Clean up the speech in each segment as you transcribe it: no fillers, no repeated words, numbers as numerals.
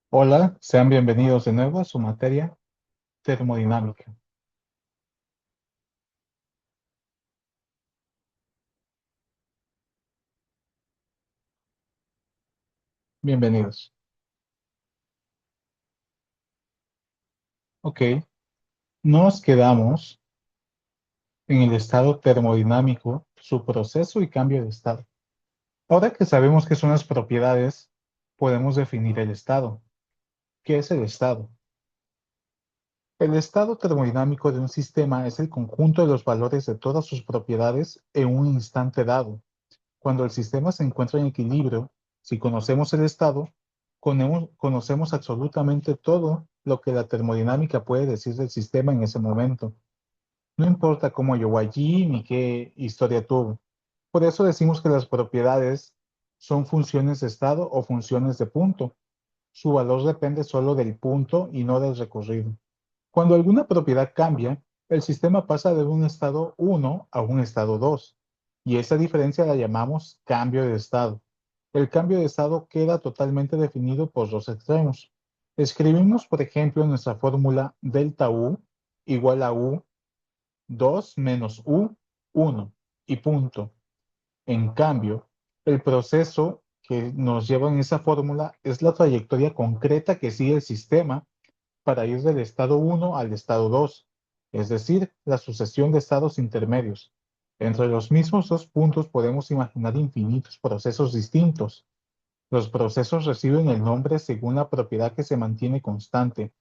Hola, sean bienvenidos de nuevo a su materia termodinámica. Bienvenidos. Ok, nos quedamos en el estado termodinámico, su proceso y cambio de estado. Ahora que sabemos qué son las propiedades, podemos definir el estado. ¿Qué es el estado? El estado termodinámico de un sistema es el conjunto de los valores de todas sus propiedades en un instante dado. Cuando el sistema se encuentra en equilibrio, si conocemos el estado, conocemos absolutamente todo lo que la termodinámica puede decir del sistema en ese momento. No importa cómo llegó allí ni qué historia tuvo. Por eso decimos que las propiedades son funciones de estado o funciones de punto. Su valor depende solo del punto y no del recorrido. Cuando alguna propiedad cambia, el sistema pasa de un estado 1 a un estado 2, y esa diferencia la llamamos cambio de estado. El cambio de estado queda totalmente definido por los extremos. Escribimos, por ejemplo, nuestra fórmula delta U igual a U 2 menos U 1 y punto. En cambio, el proceso que nos lleva en esa fórmula es la trayectoria concreta que sigue el sistema para ir del estado 1 al estado 2, es decir, la sucesión de estados intermedios. Entre los mismos dos puntos podemos imaginar infinitos procesos distintos. Los procesos reciben el nombre según la propiedad que se mantiene constante.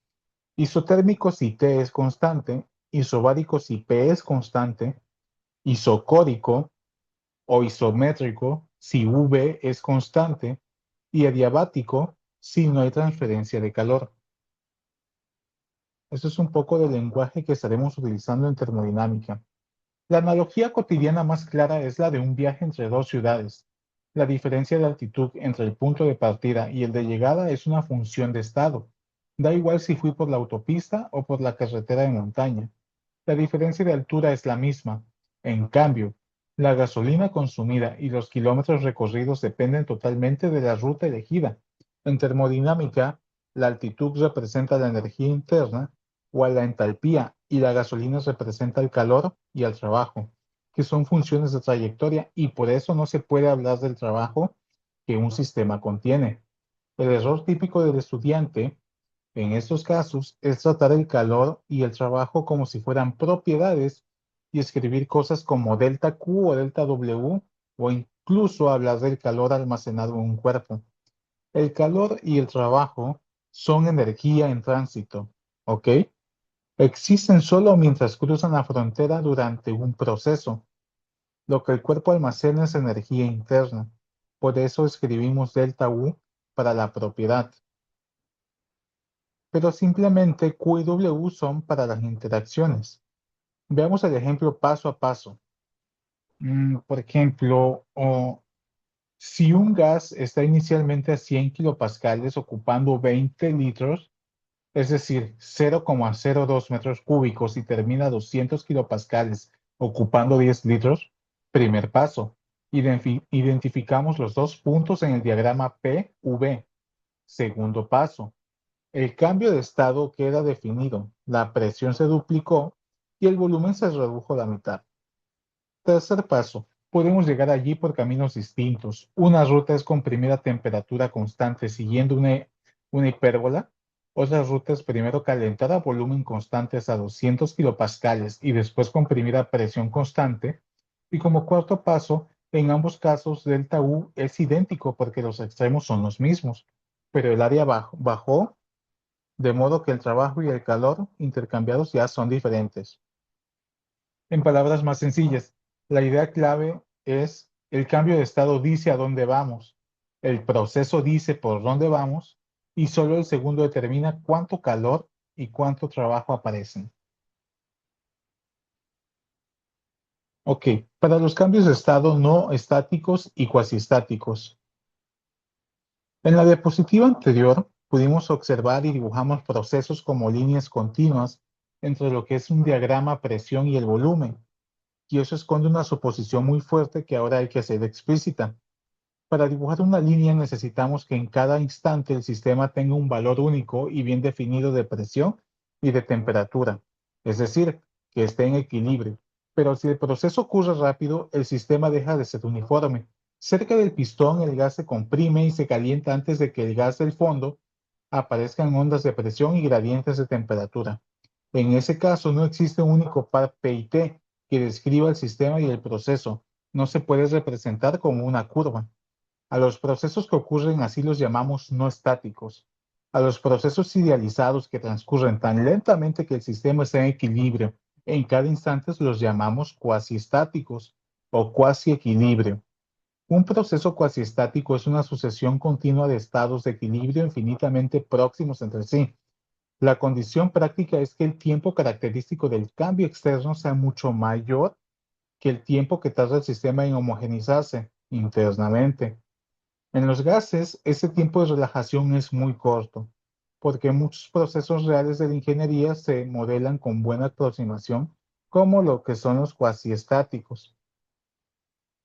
Isotérmico si T es constante, isobárico si P es constante, isocórico o isométrico si V es constante y adiabático si no hay transferencia de calor. Esto es un poco del lenguaje que estaremos utilizando en termodinámica. La analogía cotidiana más clara es la de un viaje entre dos ciudades. La diferencia de altitud entre el punto de partida y el de llegada es una función de estado. Da igual si fui por la autopista o por la carretera de montaña. La diferencia de altura es la misma. En cambio, la gasolina consumida y los kilómetros recorridos dependen totalmente de la ruta elegida. En termodinámica, la altitud representa la energía interna o a la entalpía y la gasolina representa el calor y el trabajo, que son funciones de trayectoria y por eso no se puede hablar del trabajo que un sistema contiene. El error típico del estudiante en estos casos es tratar el calor y el trabajo como si fueran propiedades y escribir cosas como delta Q o delta W o incluso hablar del calor almacenado en un cuerpo. El calor y el trabajo son energía en tránsito, ¿ok? Existen solo mientras cruzan la frontera durante un proceso. Lo que el cuerpo almacena es energía interna. Por eso escribimos delta U para la propiedad. Pero simplemente Q y W son para las interacciones. Veamos el ejemplo paso a paso. Por ejemplo, si un gas está inicialmente a 100 kilopascales ocupando 20 litros, es decir, 0,02 metros cúbicos y termina a 200 kilopascales ocupando 10 litros, primer paso. Identificamos los dos puntos en el diagrama PV. Segundo paso. El cambio de estado queda definido, la presión se duplicó y el volumen se redujo a la mitad. Tercer paso, podemos llegar allí por caminos distintos. Una ruta es comprimir a temperatura constante siguiendo una hipérbola. Otra ruta es primero calentar a volumen constantes a 200 kilopascales y después comprimir a presión constante. Y como cuarto paso, en ambos casos delta U es idéntico porque los extremos son los mismos, pero el área bajó de modo que el trabajo y el calor intercambiados ya son diferentes. En palabras más sencillas, la idea clave es el cambio de estado dice a dónde vamos, el proceso dice por dónde vamos y solo el segundo determina cuánto calor y cuánto trabajo aparecen. Ok, para los cambios de estado no estáticos y cuasiestáticos. En la diapositiva anterior pudimos observar y dibujamos procesos como líneas continuas entre lo que es un diagrama, presión y el volumen, y eso esconde una suposición muy fuerte que ahora hay que hacer explícita. Para dibujar una línea necesitamos que en cada instante el sistema tenga un valor único y bien definido de presión y de temperatura, es decir, que esté en equilibrio. Pero si el proceso ocurre rápido, el sistema deja de ser uniforme. Cerca del pistón, el gas se comprime y se calienta antes de que el gas del fondo aparezcan ondas de presión y gradientes de temperatura. En ese caso, no existe un único par P y T que describa el sistema y el proceso. No se puede representar como una curva. A los procesos que ocurren así los llamamos no estáticos. A los procesos idealizados que transcurren tan lentamente que el sistema está en equilibrio en cada instante los llamamos cuasiestáticos o cuasiequilibrio. Un proceso cuasiestático es una sucesión continua de estados de equilibrio infinitamente próximos entre sí. La condición práctica es que el tiempo característico del cambio externo sea mucho mayor que el tiempo que tarda el sistema en homogeneizarse internamente. En los gases, ese tiempo de relajación es muy corto, porque muchos procesos reales de la ingeniería se modelan con buena aproximación, como lo que son los cuasiestáticos.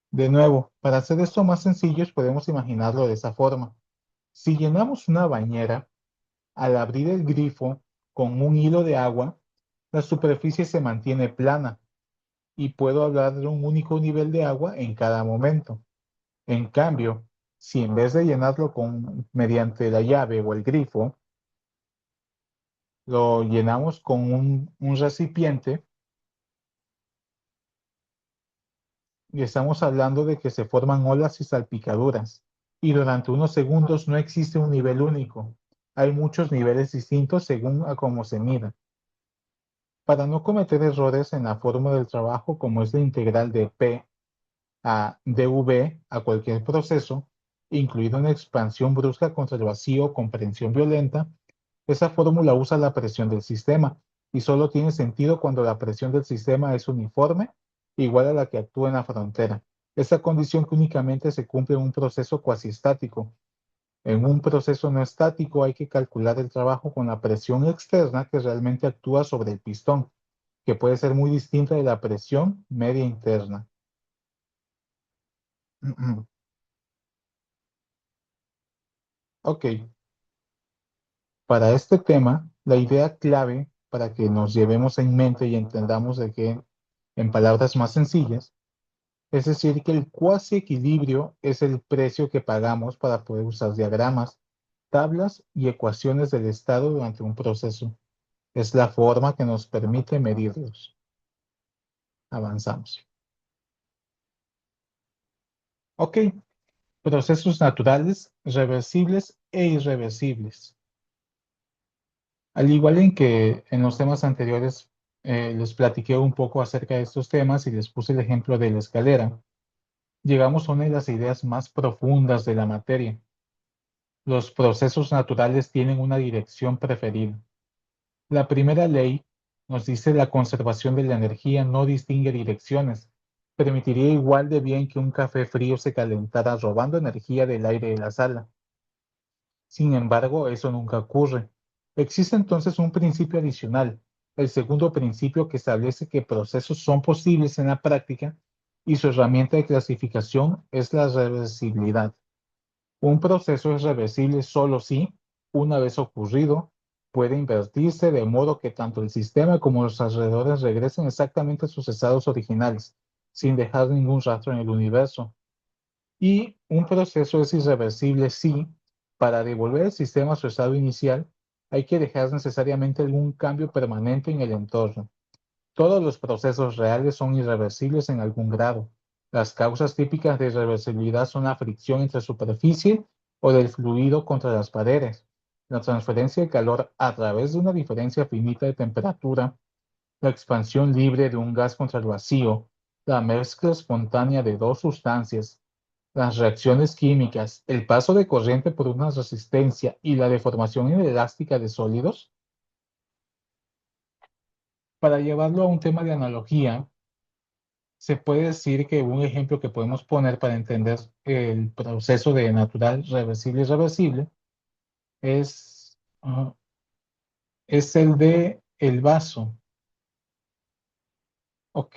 De nuevo, para hacer esto más sencillo, podemos imaginarlo de esa forma. Si llenamos una bañera, al abrir el grifo con un hilo de agua, la superficie se mantiene plana y puedo hablar de un único nivel de agua en cada momento. En cambio, si en vez de llenarlo mediante la llave o el grifo, lo llenamos con un recipiente, y estamos hablando de que se forman olas y salpicaduras. Y durante unos segundos no existe un nivel único. Hay muchos niveles distintos según a cómo se mida. Para no cometer errores en la forma del trabajo, como es la integral de P a dV a cualquier proceso, incluido una expansión brusca contra el vacío o comprensión violenta, esa fórmula usa la presión del sistema y solo tiene sentido cuando la presión del sistema es uniforme, igual a la que actúa en la frontera. Esta condición que únicamente se cumple en un proceso cuasi estático. En un proceso no estático hay que calcular el trabajo con la presión externa que realmente actúa sobre el pistón, que puede ser muy distinta de la presión media interna. Ok, para este tema, la idea clave para que nos llevemos en mente y entendamos de que, en palabras más sencillas, es decir, que el cuasi equilibrio es el precio que pagamos para poder usar diagramas, tablas y ecuaciones del estado durante un proceso. Es la forma que nos permite medirlos. Avanzamos. Ok, procesos naturales, reversibles e irreversibles. Al igual en que en los temas anteriores les platiqué un poco acerca de estos temas y les puse el ejemplo de la escalera, llegamos a una de las ideas más profundas de la materia. Los procesos naturales tienen una dirección preferida. La primera ley nos dice la conservación de la energía no distingue direcciones. Permitiría igual de bien que un café frío se calentara robando energía del aire de la sala. Sin embargo, eso nunca ocurre. Existe entonces un principio adicional, el segundo principio que establece que procesos son posibles en la práctica y su herramienta de clasificación es la reversibilidad. Un proceso es reversible solo si, una vez ocurrido, puede invertirse de modo que tanto el sistema como los alrededores regresen exactamente a sus estados originales, sin dejar ningún rastro en el universo. Y un proceso es irreversible si, para devolver el sistema a su estado inicial, hay que dejar necesariamente algún cambio permanente en el entorno. Todos los procesos reales son irreversibles en algún grado. Las causas típicas de irreversibilidad son la fricción entre superficie o del fluido contra las paredes, la transferencia de calor a través de una diferencia finita de temperatura, la expansión libre de un gas contra el vacío, la mezcla espontánea de dos sustancias, las reacciones químicas, el paso de corriente por una resistencia y la deformación inelástica de sólidos. Para llevarlo a un tema de analogía, se puede decir que un ejemplo que podemos poner para entender el proceso de natural, reversible y reversible es, es el de el vaso. Ok,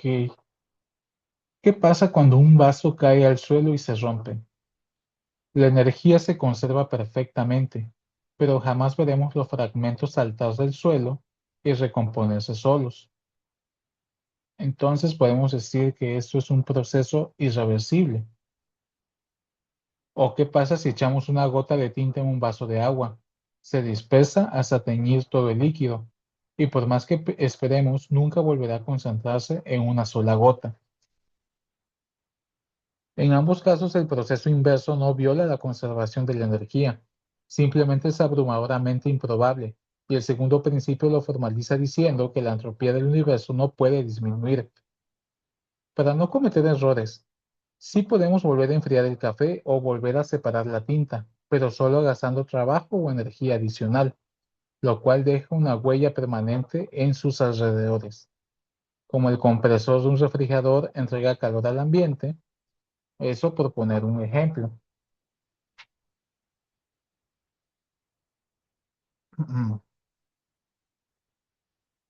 ¿qué pasa cuando un vaso cae al suelo y se rompe? La energía se conserva perfectamente, pero jamás veremos los fragmentos saltar del suelo y recomponerse solos. Entonces podemos decir que esto es un proceso irreversible. ¿O qué pasa si echamos una gota de tinta en un vaso de agua? Se dispersa hasta teñir todo el líquido, y por más que esperemos, nunca volverá a concentrarse en una sola gota. En ambos casos, el proceso inverso no viola la conservación de la energía, simplemente es abrumadoramente improbable, y el segundo principio lo formaliza diciendo que la entropía del universo no puede disminuir. Para no cometer errores, sí podemos volver a enfriar el café o volver a separar la tinta, pero solo gastando trabajo o energía adicional, lo cual deja una huella permanente en sus alrededores. Como el compresor de un refrigerador entrega calor al ambiente, eso por poner un ejemplo.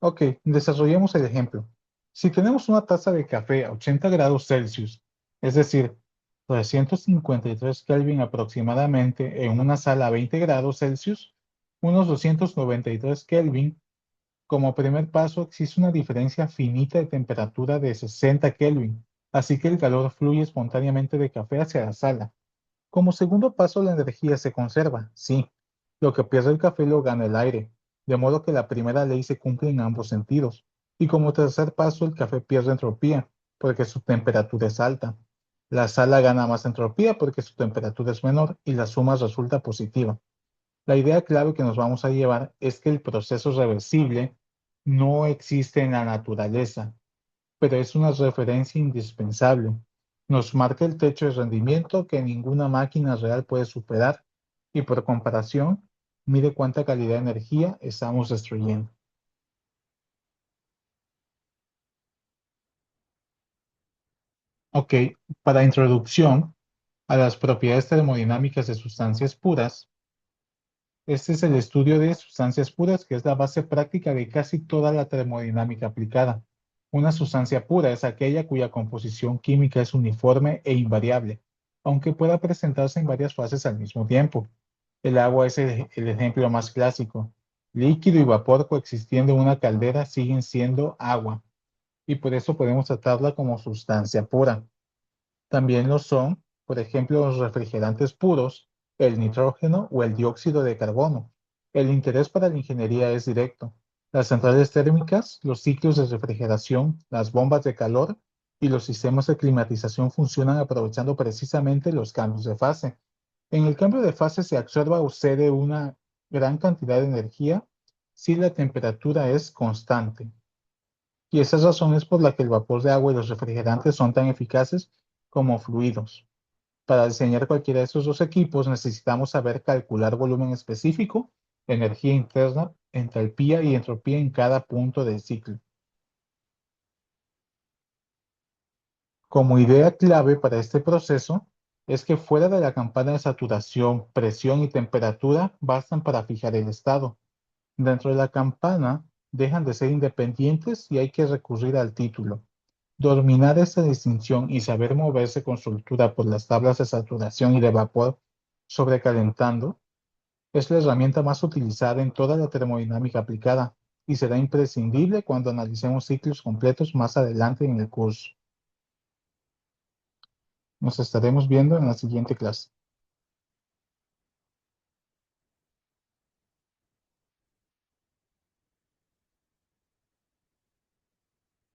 Ok, desarrollemos el ejemplo. Si tenemos una taza de café a 80 grados Celsius, es decir, 353 Kelvin aproximadamente en una sala a 20 grados Celsius, unos 293 Kelvin, como primer paso existe una diferencia finita de temperatura de 60 Kelvin, así que el calor fluye espontáneamente de café hacia la sala. Como segundo paso, la energía se conserva, sí. Lo que pierde el café lo gana el aire, de modo que la primera ley se cumple en ambos sentidos. Y como tercer paso, el café pierde entropía, porque su temperatura es alta. La sala gana más entropía porque su temperatura es menor y la suma resulta positiva. La idea clave que nos vamos a llevar es que el proceso reversible no existe en la naturaleza, pero es una referencia indispensable. Nos marca el techo de rendimiento que ninguna máquina real puede superar y por comparación, mide cuánta calidad de energía estamos destruyendo. Ok, para introducción a las propiedades termodinámicas de sustancias puras, este es el estudio de sustancias puras, que es la base práctica de casi toda la termodinámica aplicada. Una sustancia pura es aquella cuya composición química es uniforme e invariable, aunque pueda presentarse en varias fases al mismo tiempo. El agua es el ejemplo más clásico. Líquido y vapor coexistiendo en una caldera siguen siendo agua, y por eso podemos tratarla como sustancia pura. También lo son, por ejemplo, los refrigerantes puros, el nitrógeno o el dióxido de carbono. El interés para la ingeniería es directo. Las centrales térmicas, los ciclos de refrigeración, las bombas de calor y los sistemas de climatización funcionan aprovechando precisamente los cambios de fase. En el cambio de fase se absorba o cede una gran cantidad de energía si la temperatura es constante. Y esa es la razón es por la que el vapor de agua y los refrigerantes son tan eficaces como fluidos. Para diseñar cualquiera de estos dos equipos necesitamos saber calcular volumen específico, energía interna, entalpía y entropía en cada punto del ciclo. Como idea clave para este proceso es que fuera de la campana de saturación, presión y temperatura bastan para fijar el estado. Dentro de la campana dejan de ser independientes y hay que recurrir al título. Dominar esta distinción y saber moverse con soltura por las tablas de saturación y de vapor sobrecalentando es la herramienta más utilizada en toda la termodinámica aplicada y será imprescindible cuando analicemos ciclos completos más adelante en el curso. Nos estaremos viendo en la siguiente clase.